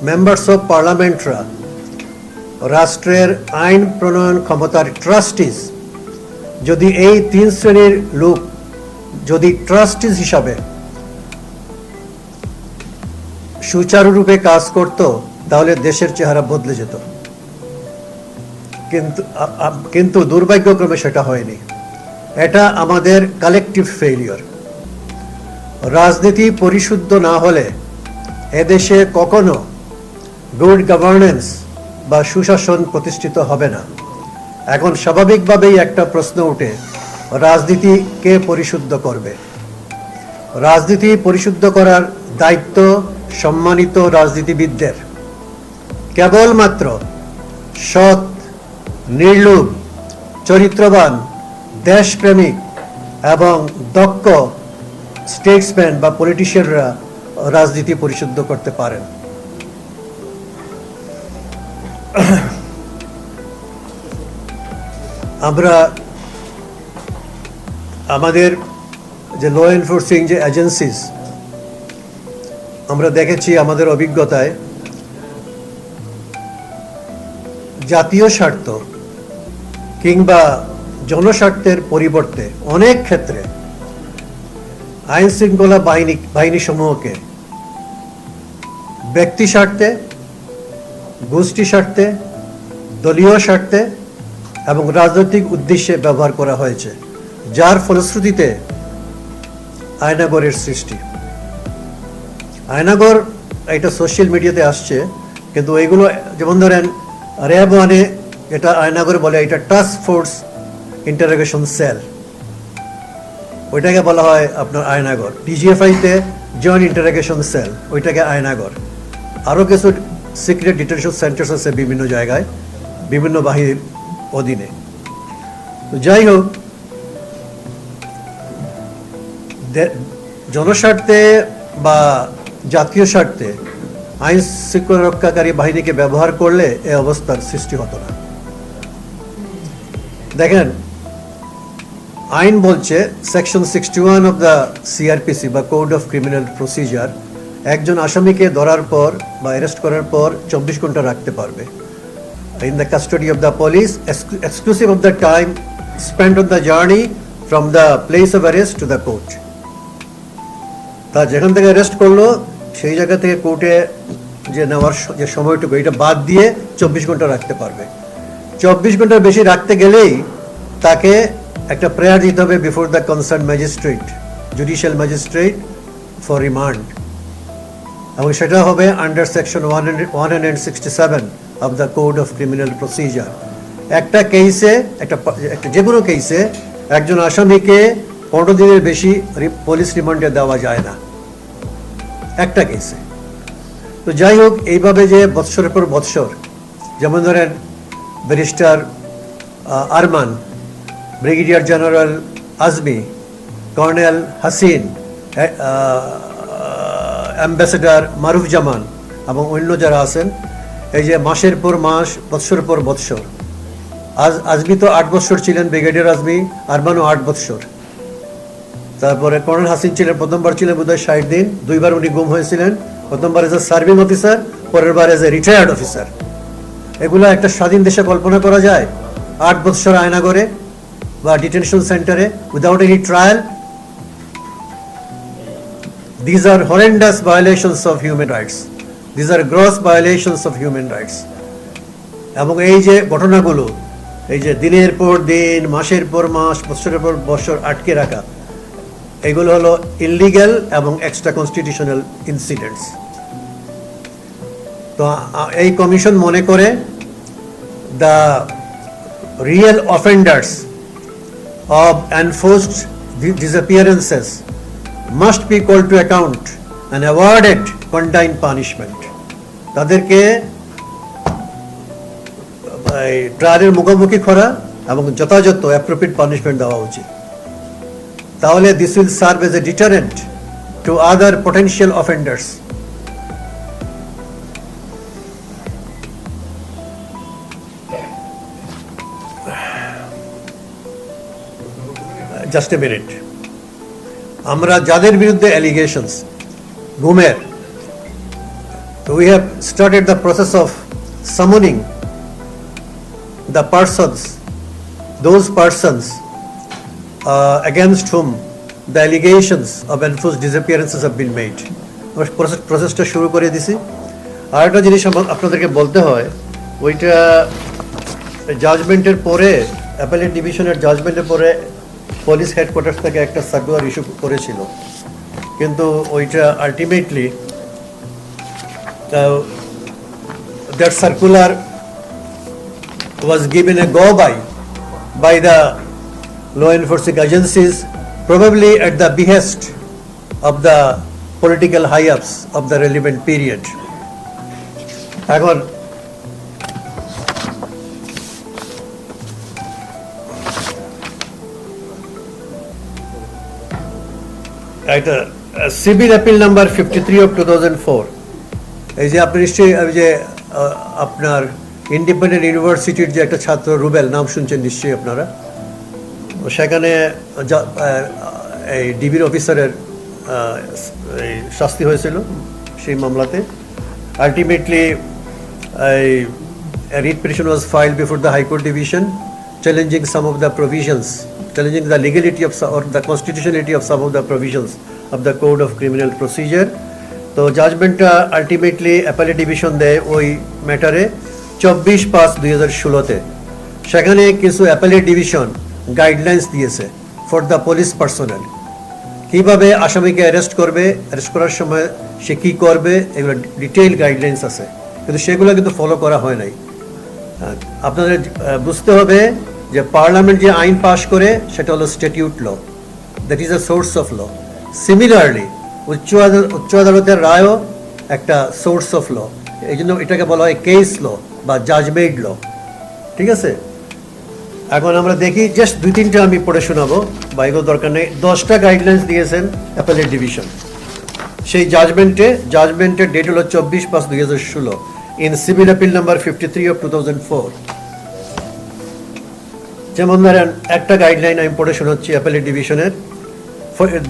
Members of পার্লামেন্টরা রাষ্ট্রের আইন প্রণয়ন ক্ষমতার ট্রাস্টিজ যদি এই 3 শ্রেণীর লোক যদি ট্রাস্টিজ হিসাবে সুচারুরূপে কাজ করত, তাহলে দেশের চেহারা বদলে যেত। কিন্তু দুর্ভাগ্যক্রমে সেটা হয়নি। এটা আমাদের কালেকটিভ ফেইলিওর। রাজনীতি পরিশুদ্ধ না হলে এদেশে কখনো গুড গভর্নেন্স বা সুশাসন প্রতিষ্ঠিত হবে না। এখন স্বাভাবিকভাবেই একটা প্রশ্ন ওঠে, রাজনীতি কে পরিশুদ্ধ করবে? রাজনীতি পরিশুদ্ধ করার দায়িত্ব সম্মানিত রাজনীতিবিদদের। কেবলমাত্র সৎ, নির্লোভ, চরিত্রবান, দেশপ্রেমিক এবং দক্ষ স্টেটসম্যান বা পলিটিশিয়ানরা রাজনীতি পরিশুদ্ধ করতে পারেন। আমরা আমাদের যে ল এনফোর্সিং যে এজেন্সিস, আমরা দেখেছি আমাদের অভিজ্ঞতায় জাতীয় স্বার্থ কিংবা জনস্বার্থের পরিবর্তে অনেক ক্ষেত্রে আইন শৃঙ্খলা বাহিনী সমূহকে ব্যক্তি স্বার্থে, গোষ্ঠী স্বার্থে, দলীয় স্বার্থে এবং রাজনৈতিক উদ্দেশ্যে ব্যবহার করা হয়েছে, যার ফলশ্রুতিতে আয়নাগরের সৃষ্টি। আয়নাগর এটা সোশ্যাল মিডিয়াতে আসছে, কিন্তু এইগুলো যেমন ধরেন র্যাব 1-এ এটা আয়নাগর বলে, এটা টাস্ক ফোর্স ইন্টারোগেশন সেল, ওইটাকে বলা হয় আপনার আয়নাগর। ডিজিএফআইতে জয়েন্ট ইন্টারোগেশন সেল, ওইটাকে আয়নাগর। আরও কিছু সিক্রেট ডিটেনশন সেন্টার্স আছে বিভিন্ন জায়গায়, বিভিন্ন বাহিনীর অধীনে। যাই হোক, জনস্বার্থে বা জাতীয় স্বার্থে আইন শৃঙ্খলা রক্ষাকারী বাহিনীকে ব্যবহার করলে এই অবস্থার সৃষ্টি হতো না। দেখেন, আইন বলছে সেকশন 61 অফ দ্য সিআরপিসি বা কোড অফ ক্রিমিনাল প্রসিজার, একজন আসামিকে ধরার পর বা অ্যারেস্ট করার পর 24 ঘন্টা রাখতে পারবে in the custody of the police, exclusive of the time spent on the journey from the place of arrest to the court. তা যেখান থেকে অ্যারেস্ট করলো সেই জায়গা থেকে কোর্টে যে নেওয়ার যে সময়টুকু, এটা বাদ দিয়ে 24 ঘন্টা রাখতে পারবে। 24 ঘন্টার বেশি রাখতে গেলেই তাকে একটা প্রেয়ার দিতে হবে before the concern magistrate, judicial magistrate for remand, এবং সেটা হবে under section 167 of the code of criminal procedure. একটা কেসে, একটা যে কোনো কেসে একজন আসামিকে 15 দিনের বেশি পুলিশ রিমান্ডে দেওয়া যায় না একটা কেসে। তো যাই হোক, এইভাবে যে বৎসরের পর বৎসর, যেমন ধরেন barrister Arman, brigadier general Azmi, colonel Hasin, ambassador Maruf Zaman এবং অন্য যারা আছেন, এই যে মাসের পর মাস, বৎসরের পর বৎসর, আজমি তো 8 বৎসর ছিলেন, ব্রিগেডিয়ার আজমি, আরমানও 8 বৎসর। তারপরে কর্নেল হাসিন ছিলেন, প্রথমবার ছিলেন বোধহয় 60 দিন, 2বার উনি গুম হয়েছিলেন, প্রথমবার এজ এ সার্ভিং অফিসার, পরের বার এজ এ রিটায়ার্ড অফিসার। এগুলো একটা স্বাধীন দেশে কল্পনা করা যায়? 8 বৎসর আয়নাগরে বা ডিটেনশন সেন্টারে without any trial. These are horrendous violations of human rights. These are gross violations of human rights. এবং এই যে ঘটনাগুলো, এই যে দিনের পর দিন, মাসের পর মাস, বছরের পর বছর আটকে রাখা, এগুলো হলো ইললিগ্যাল এবং এক্সট্রা কনস্টিটিউশনাল ইনসিডেন্টস। তো এই কমিশন মনে করে the real offenders of enforced ডিসঅ্যাপিয়ারেন্সেস must be called to account and awarded condign punishment. তাদেরকে ট্রায়ালের মুখোমুখি করা এবং যথাযথ অ্যাপ্রোপ্রিয়েট পানিশমেন্ট দেওয়া উচিত। তাহলে this will serve as a deterrent to other potential offenders. Just a minute. আমরা যাদের বিরুদ্ধে অ্যালিগেশনস গুমের, we have started the process of summoning the persons, those persons against whom the allegations of enforced disappearances have been made. প্রসেসটা শুরু করে দিছি। আর একটা জিনিস আপনাদেরকে বলতে হয়, ওইটা জাজমেন্টের পরে, অ্যাপেলেট ডিভিশনের জাজমেন্টের পরে পুলিশ হেডকোয়ার্টার্স থেকে একটা সার্কুলার ইস্যু করেছিল, কিন্তু ওইটা ultimately that circular was given a go by the law enforcing agencies, probably at the behest of the political high-ups of the relevant period. এখন একটা সিভিল অ্যাপিল নাম্বার 53 of 2004, এই যে আপনি নিশ্চয়ই যে আপনার ইন্ডিপেন্ডেন্ট ইউনিভার্সিটির যে একটা ছাত্র রুবেল, নাম শুনছেন নিশ্চয়ই আপনারা, সেখানে এই ডিবির অফিসারের শাস্তি হয়েছিল সেই মামলাতে। Ultimately a writ petition was filed before the High Court Division challenging some of the provisions, challenging the legality of or the constitutionality of some of the provisions of the Code of Criminal Procedure. তো জাজমেন্টটা ultimately appellate division দেয় ওই ম্যাটারে 24/5/2016-তে। সেখানে কিছু appellate division guidelines দিয়েছে for the police personnel, কীভাবে আসামিকে arrest করবে, arrest করার সময় সে কী করবে, এগুলো ডিটেইল গাইডলাইন্স আছে, কিন্তু সেগুলো কিন্তু ফলো করা হয় নাই। আপনাদের বুঝতে হবে যে পার্লামেন্ট যে আইন পাশ করে সেটা হলো statute law, that is a source of law. Similarly উচ্চ আদালতের রায়ও একটা সোর্স অফ ল, এই জন্য এটাকে বলা হয় কেস ল বা জাজমেন্ট ল। ঠিক আছে, এখন আমরা দেখি, জাস্ট 2-3টা আমি পড়ে শোনাবো, বা এগুলো দরকার নেই। 10টা গাইডলাইন্স দিয়েছেন অ্যাপেলেট ডিভিশন সেই জাজমেন্টের ডেট হলো 24/5/2016 in civil appeal number 53 of 2004। যেমন ধরেন একটা গাইডলাইন আমি পড়ে শোনাচ্ছি অ্যাপেলেট ডিভিশনের।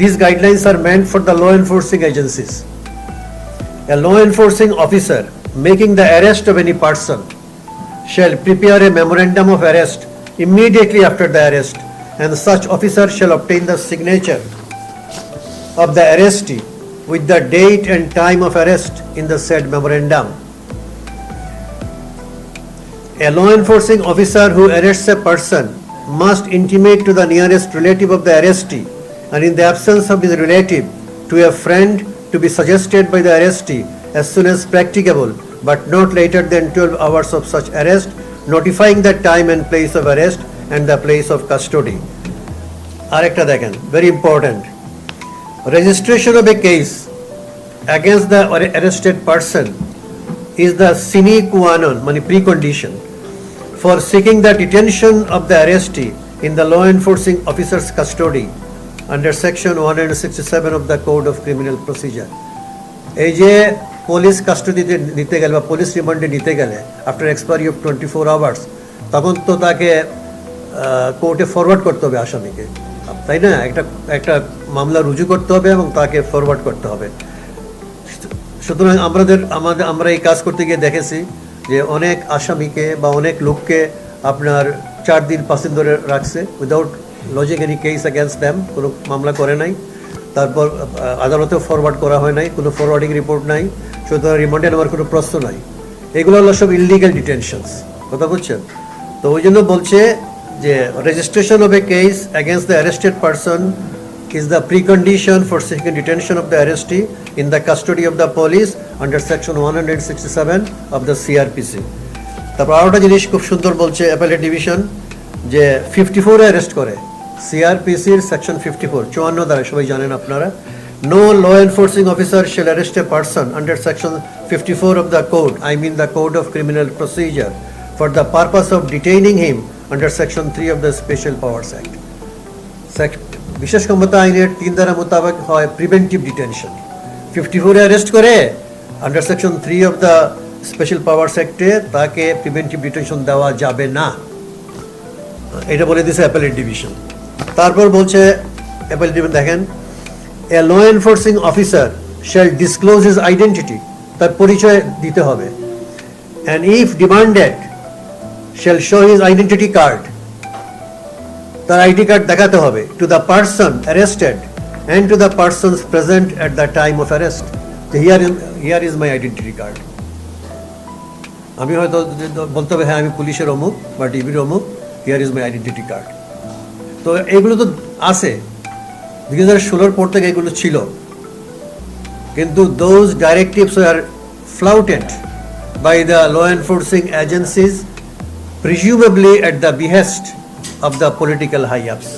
These guidelines are meant for the law enforcing agencies. A law enforcing officer making the arrest of any person shall prepare a memorandum of arrest immediately after the arrest, and such officer shall obtain the signature of the arrestee with the date and time of arrest in the said memorandum. A law enforcing officer who arrests a person must intimate to the nearest relative of the arrestee, and in the absence of his relative, to a friend to be suggested by the arrestee as soon as practicable, but not later than 12 hours of such arrest, notifying the time and place of arrest and the place of custody. Arekta dekhen, very important. Registration of a case against the arrested person is the sine qua non, mani precondition, for seeking the detention of the arrestee in the law enforcing officer's custody under section 167 of the Code of Criminal Procedure. এই যে police কাস্টডিতে নিতে গেলে বা police রিমান্ডে নিতে গেলে after expiry of 24 hours, তখন তো তাকে কোর্টে ফরওয়ার্ড করতে হবে আসামিকে, তাই না? একটা মামলা রুজু করতে হবে এবং তাকে ফরওয়ার্ড করতে হবে। সুতরাং আমরা এই কাজ করতে গিয়ে দেখেছি যে অনেক আসামিকে বা অনেক লোককে আপনার 4 দিন 5 দিন ধরে রাখছে without lodging any case against them, কোনো মামলা করে নাই, তারপর আদালতেও ফরওয়ার্ড করা হয় নাই, কোনো ফরওয়ার্ডিং রিপোর্ট নাই, সুতরাং রিমান্ডে নেওয়ার কোনো প্রশ্ন নাই। এগুলো হলো সব ইললিগাল ডিটেনশনস, কথা বুঝছেন? তো ওই জন্য বলছে যে registration of A case against the arrested person is the precondition for seeking detention of the arrestee in the custody of the police under section 167 of the CRPC. তারপর আরেকটা জিনিস খুব সুন্দর বলছে অ্যাপেলেট ডিভিশন, যে 54 অ্যারেস্ট করে সিআরপিসির section 54 দ্বারা, সবাই জানেন আপনারা, no law enforcing officer shall arrest a person under section 54 of the code, I mean the Code of Criminal Procedure, for the purpose of detaining him under section 3 of the Special Powers Act. বিশেষ ক্ষমতা আইনের 3 ধারা মোতাবেক হয় preventive detention. 54 arrest করে under section 3 of the special powers অ্যাক্টে তাকে preventive detention দেওয়া যাবে না, এটা বলে দিয়েছে অ্যাপেলেট ডিভিশন। তারপর বলছে অ্যাপেলেট ডিভিশন, দেখেন, a law enforcing officer shall disclose his identity, তার পরিচয় দিতে হবে। And if demanded, shall show his identity card. তার আইডি কার্ড দেখাতে হবে to the person arrested and to the persons present at the time of arrest. Here is my identity card. আমি হয়তো বলতে হবে হ্যাঁ আমি পুলিশের অমুক বা ডিবির অমুক, here is my identity card. তো এগুলো তো আছে, 2016 পর থেকে এগুলো ছিল, কিন্তু those directives were flouted by the law enforcing agencies, presumably at the behest of the political high-ups.